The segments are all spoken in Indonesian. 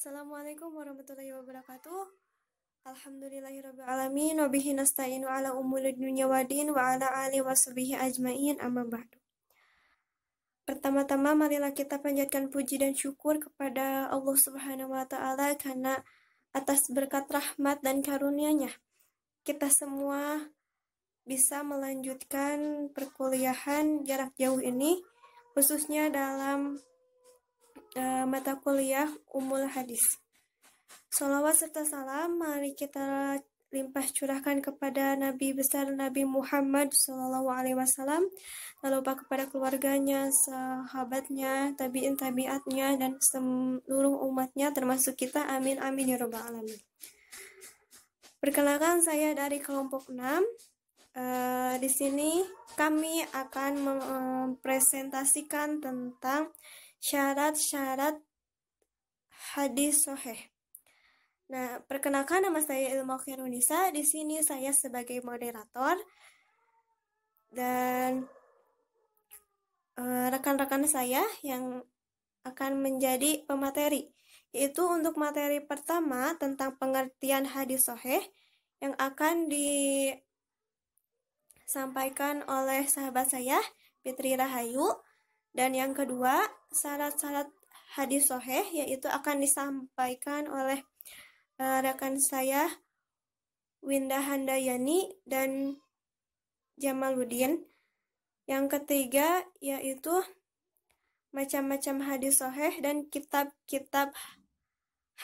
Assalamualaikum warahmatullahi wabarakatuh. Alhamdulillahirabbil alamin wa bihi nasta'inu ala umuri dunya waddin wa ala alihi washabihi ajmain amma ba'du. Pertama-tama marilah kita panjatkan puji dan syukur kepada Allah Subhanahu wa taala karena atas berkat rahmat dan karunia-Nya kita semua bisa melanjutkan perkuliahan jarak jauh ini, khususnya dalam mata kuliah Ummul Hadis. Sholawat serta salam mari kita limpah curahkan kepada Nabi besar Nabi Muhammad SAW, lalu kepada keluarganya, sahabatnya, tabi'in tabi'atnya, dan seluruh umatnya termasuk kita. Amin amin ya rabbal alamin. Perkenalkan, saya dari kelompok 6. Di sini kami akan mempresentasikan tentang syarat-syarat hadis sahih. Nah, perkenalkan, nama saya Ilma Khairunisa. Di sini saya sebagai moderator dan rekan-rekan saya yang akan menjadi pemateri, yaitu untuk materi pertama tentang pengertian hadis sahih yang akan disampaikan oleh sahabat saya Fitri Rahayu, dan yang kedua syarat-syarat hadis sahih yaitu akan disampaikan oleh rekan saya Winda Handayani dan Jamaluddin. Yang ketiga yaitu macam-macam hadis sahih dan kitab-kitab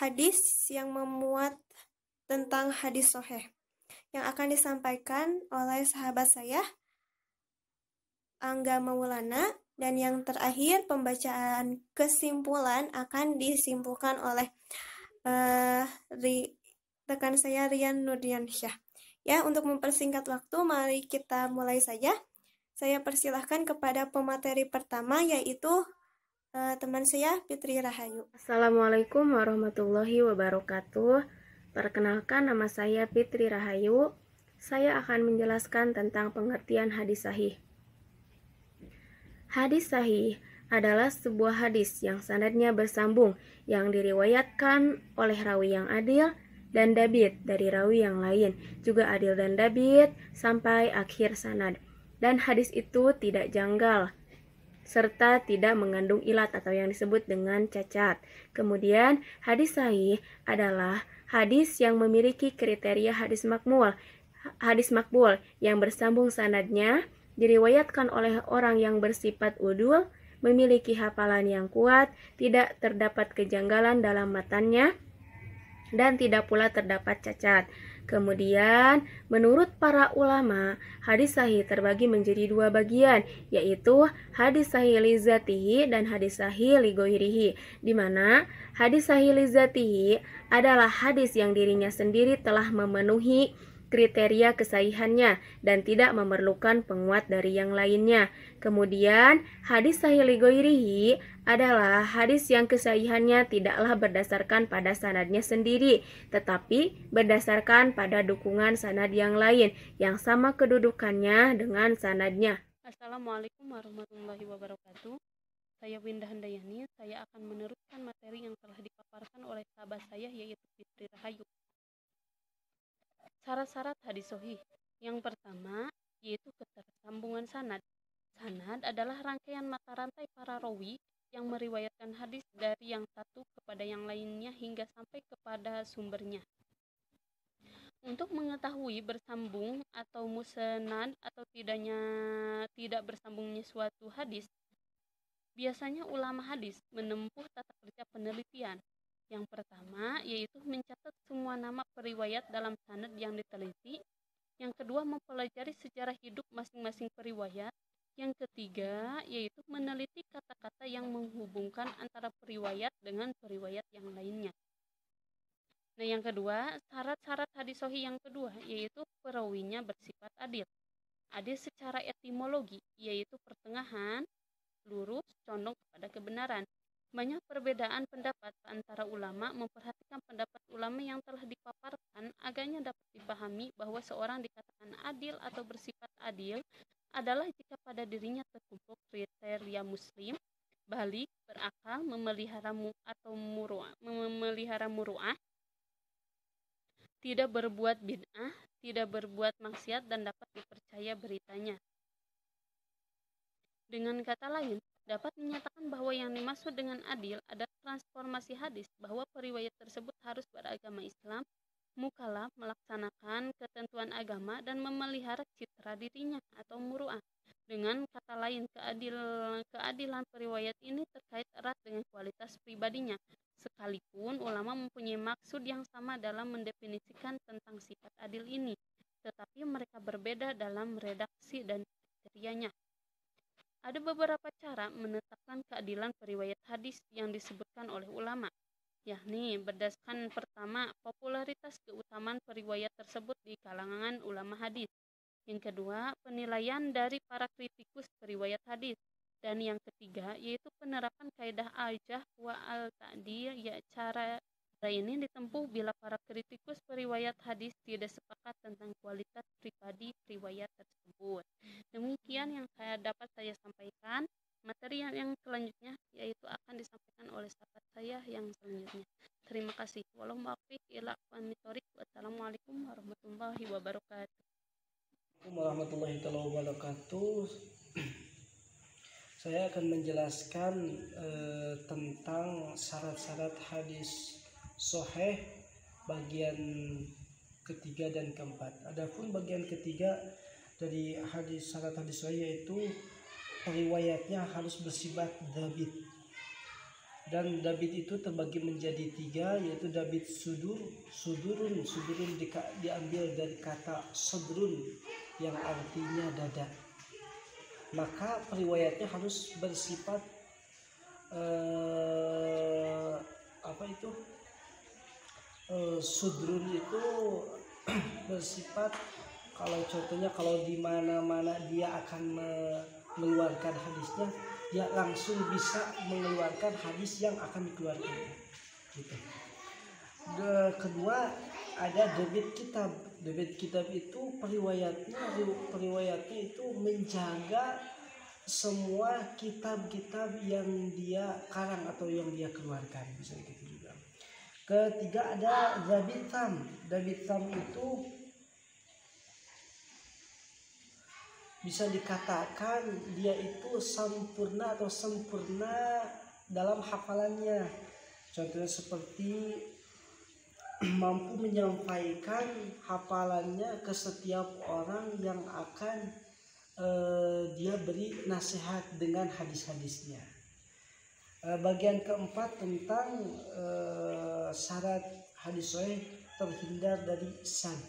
hadis yang memuat tentang hadis sahih yang akan disampaikan oleh sahabat saya Angga Maulana. Dan yang terakhir, pembacaan kesimpulan akan disimpulkan oleh rekan saya Rian Nurdiansyah. Ya, untuk mempersingkat waktu, mari kita mulai saja. Saya persilahkan kepada pemateri pertama, yaitu teman saya Fitri Rahayu. Assalamualaikum warahmatullahi wabarakatuh. Perkenalkan, nama saya Fitri Rahayu. Saya akan menjelaskan tentang pengertian hadis sahih. Hadis sahih adalah sebuah hadis yang sanadnya bersambung, yang diriwayatkan oleh rawi yang adil dan dabit dari rawi yang lain, juga adil dan dabit sampai akhir sanad. Dan hadis itu tidak janggal serta tidak mengandung ilat atau yang disebut dengan cacat. Kemudian, hadis sahih adalah hadis yang memiliki kriteria hadis makbul yang bersambung sanadnya, diriwayatkan oleh orang yang bersifat udul, memiliki hafalan yang kuat, tidak terdapat kejanggalan dalam matannya, dan tidak pula terdapat cacat. Kemudian, menurut para ulama, hadis sahih terbagi menjadi dua bagian, yaitu hadis sahih li dzatihi dan hadis sahih li ghairihi, di mana hadis sahih li dzatihi adalah hadis yang dirinya sendiri telah memenuhi kriteria kesahihannya dan tidak memerlukan penguat dari yang lainnya. Kemudian, hadis sahih li ghairihi adalah hadis yang kesahihannya tidaklah berdasarkan pada sanadnya sendiri, tetapi berdasarkan pada dukungan sanad yang lain yang sama kedudukannya dengan sanadnya. Assalamualaikum warahmatullahi wabarakatuh. Saya Winda Handayani. Saya akan meneruskan materi yang telah dipaparkan oleh sahabat saya, yaitu Fitri Rahayu. Syarat-syarat hadis sahih. Yang pertama yaitu ketersambungan sanad. Sanad adalah rangkaian mata rantai para rawi yang meriwayatkan hadis dari yang satu kepada yang lainnya hingga sampai kepada sumbernya. Untuk mengetahui bersambung atau musnad atau tidak bersambungnya suatu hadis, biasanya ulama hadis menempuh tata kerja penelitian. Yang pertama yaitu mencatat semua nama periwayat dalam sanad yang diteliti. Yang kedua, mempelajari sejarah hidup masing-masing periwayat. Yang ketiga yaitu meneliti kata-kata yang menghubungkan antara periwayat dengan periwayat yang lainnya. Nah, yang kedua, syarat-syarat hadis sahih yang kedua yaitu perawinya bersifat adil. Adil secara etimologi, yaitu pertengahan, lurus, condong kepada kebenaran. Banyak perbedaan pendapat antara ulama. Memperhatikan pendapat ulama yang telah dipaparkan, agaknya dapat dipahami bahwa seorang dikatakan adil atau bersifat adil adalah jika pada dirinya terkumpul kriteria muslim, balik, berakal, memelihara muru'ah, tidak berbuat bid'ah, tidak berbuat maksiat, dan dapat dipercaya beritanya. Dengan kata lain, dapat menyatakan bahwa yang dimaksud dengan adil adalah transformasi hadis, bahwa periwayat tersebut harus beragama Islam, mukallaf, melaksanakan ketentuan agama, dan memelihara citra dirinya atau muru'ah. Dengan kata lain, keadilan periwayat ini terkait erat dengan kualitas pribadinya, sekalipun ulama mempunyai maksud yang sama dalam mendefinisikan tentang sifat adil ini, tetapi mereka berbeda dalam redaksi dan kriterianya. Ada beberapa cara menetapkan keadilan periwayat hadis yang disebutkan oleh ulama, yakni berdasarkan pertama, popularitas keutamaan periwayat tersebut di kalangan ulama hadis. Yang kedua, penilaian dari para kritikus periwayat hadis. Dan yang ketiga, yaitu penerapan kaidah al-jarh wa al-ta'dil, ya cara ini ditempuh bila para kritikus periwayat hadis tidak sepakat tentang kualitas pribadi periwayat tersebut. Demikian yang dapat saya sampaikan. Materi yang selanjutnya yaitu akan disampaikan oleh sahabat saya yang selanjutnya. Terima kasih. Walau muwaffiq ila aqwamit thoriq. Wassalamualaikum warahmatullahi wabarakatuh. Warahmatullahi wabarakatuh. Saya akan menjelaskan tentang syarat-syarat hadis sahih bagian ketiga dan keempat. Adapun bagian ketiga dari syarat hadis sahih yaitu periwayatnya harus bersifat dabit. Dan dabit itu terbagi menjadi tiga, yaitu dabit sudurun diambil dari kata sadrun yang artinya dada. Maka periwayatnya harus bersifat sudrun itu bersifat, kalau contohnya kalau di mana-mana dia akan mengeluarkan hadisnya, dia langsung bisa mengeluarkan hadis yang akan dikeluarkan. Gitu. Kedua, ada debit kitab. Debit kitab itu periwayatnya itu menjaga semua kitab-kitab yang dia karang atau yang dia keluarkan, bisa gitu juga. Ketiga, ada dabit tam. Dabit tam itu bisa dikatakan dia itu sempurna dalam hafalannya. Contohnya seperti mampu menyampaikan hafalannya ke setiap orang yang akan dia beri nasihat dengan hadis-hadisnya. Bagian keempat tentang syarat hadis sahih terhindar dari sad.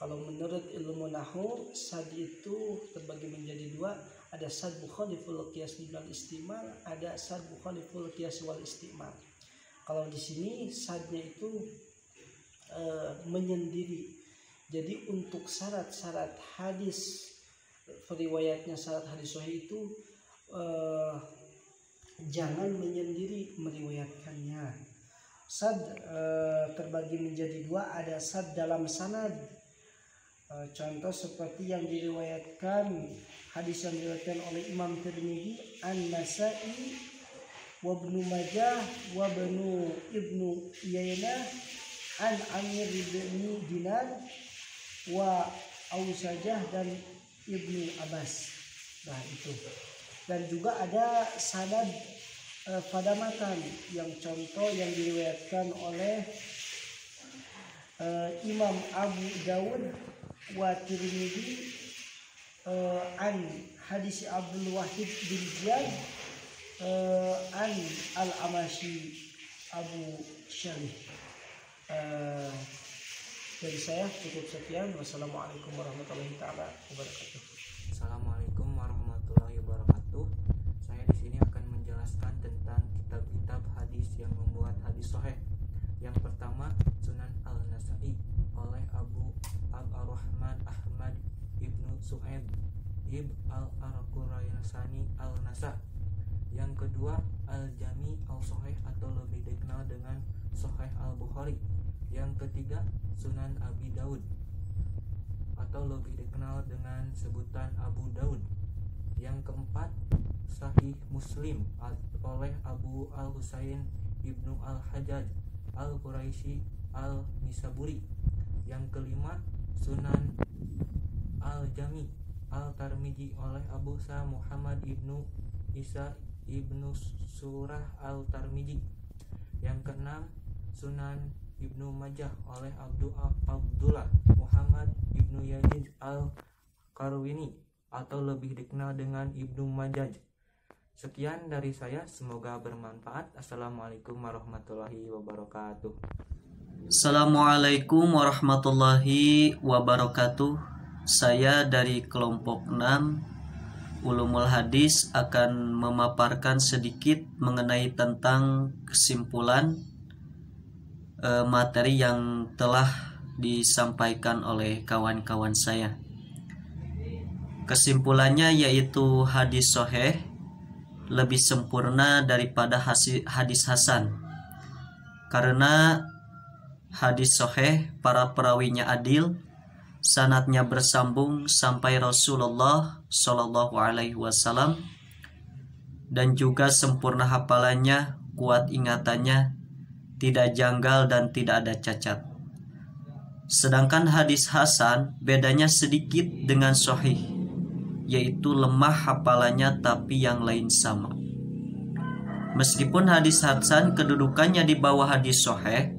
Kalau menurut ilmu nahwu, sad itu terbagi menjadi dua. Ada sad mukhaliful qiyas wal istimal, ada sad mukhaliful qiyas wal istimal. Kalau di sini sadnya itu menyendiri. Jadi untuk syarat-syarat hadis periwayatnya, syarat hadis sahih itu jangan menyendiri meriwayatkannya. Sad terbagi menjadi dua, ada sad dalam sanad. Contoh seperti yang diriwayatkan, hadis yang diriwayatkan oleh Imam Tirmidzi, An-Nasa'i, wa Ibnu Majah, wa Ibnu Uyainah, an Amir bin Dinar, wa Ausajah, dan Ibnu Abbas. Nah itu. Dan juga ada sanad pada matan, yang contoh yang diriwayatkan oleh Imam Abu Dawud wa Tirmidzi an hadis Abdul Wahid bin Ziyad an al-Amashi Abu Syarih. Dari saya cukup sekian. Wassalamualaikum warahmatullahi wabarakatuh. Assalamualaikum warahmatullahi wabarakatuh. Saya di sini akan menjelaskan tentang kitab-kitab hadis yang membuat hadis sahih. Yang pertama, Sunan Al-Nasa'i oleh Abu Ar-Rahman Ahmad Ibnu Su'aib Ibn Al-Arquraisani Al-Nasa'. Yang kedua, Al-Jami Al-Sahih atau lebih dikenal dengan Sahih Al-Bukhari. Yang ketiga, Sunan Abi Daud atau lebih dikenal dengan sebutan Abu Daud. Yang keempat, Sahih Muslim oleh Abu Al-Husain Ibnu Al-Hajjaj Al-Quraisy Al-Nisaburi. Yang kelima, Sunan Al-Jami Al-Tirmidzi oleh Abu Sa Muhammad Ibnu Isa Ibnu Surah Al-Tirmidzi. Yang keenam, Sunan Ibnu Majah oleh Abdullah Muhammad Ibnu Yazid Al-Qarwini atau lebih dikenal dengan Ibnu Majah. Sekian dari saya, semoga bermanfaat. Assalamualaikum warahmatullahi wabarakatuh. Assalamualaikum warahmatullahi wabarakatuh. Saya dari kelompok 6 Ulumul Hadis akan memaparkan sedikit mengenai tentang kesimpulan materi yang telah disampaikan oleh kawan-kawan saya. Kesimpulannya yaitu hadis sahih lebih sempurna daripada hadis hasan, karena hadis sahih para perawinya adil, sanadnya bersambung sampai Rasulullah Shallallahu Alaihi Wasallam, dan juga sempurna hafalannya, kuat ingatannya, tidak janggal dan tidak ada cacat. Sedangkan hadis hasan bedanya sedikit dengan sahih, yaitu lemah hafalannya tapi yang lain sama. Meskipun hadis hasan kedudukannya di bawah hadis sahih,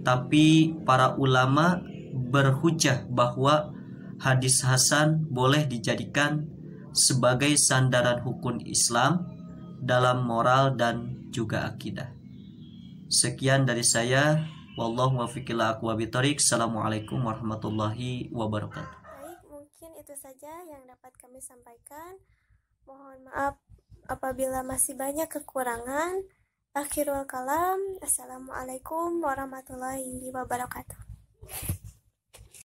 tapi para ulama berhujjah bahwa hadis hasan boleh dijadikan sebagai sandaran hukum Islam dalam moral dan juga akidah. Sekian dari saya. Wallahu muwaffiq ila aqwamit thoriq. Assalamualaikum warahmatullahi wabarakatuh. Baik, mungkin itu saja yang dapat kami sampaikan. Mohon maaf apabila masih banyak kekurangan. Akhirul kalam. Assalamualaikum warahmatullahi wabarakatuh.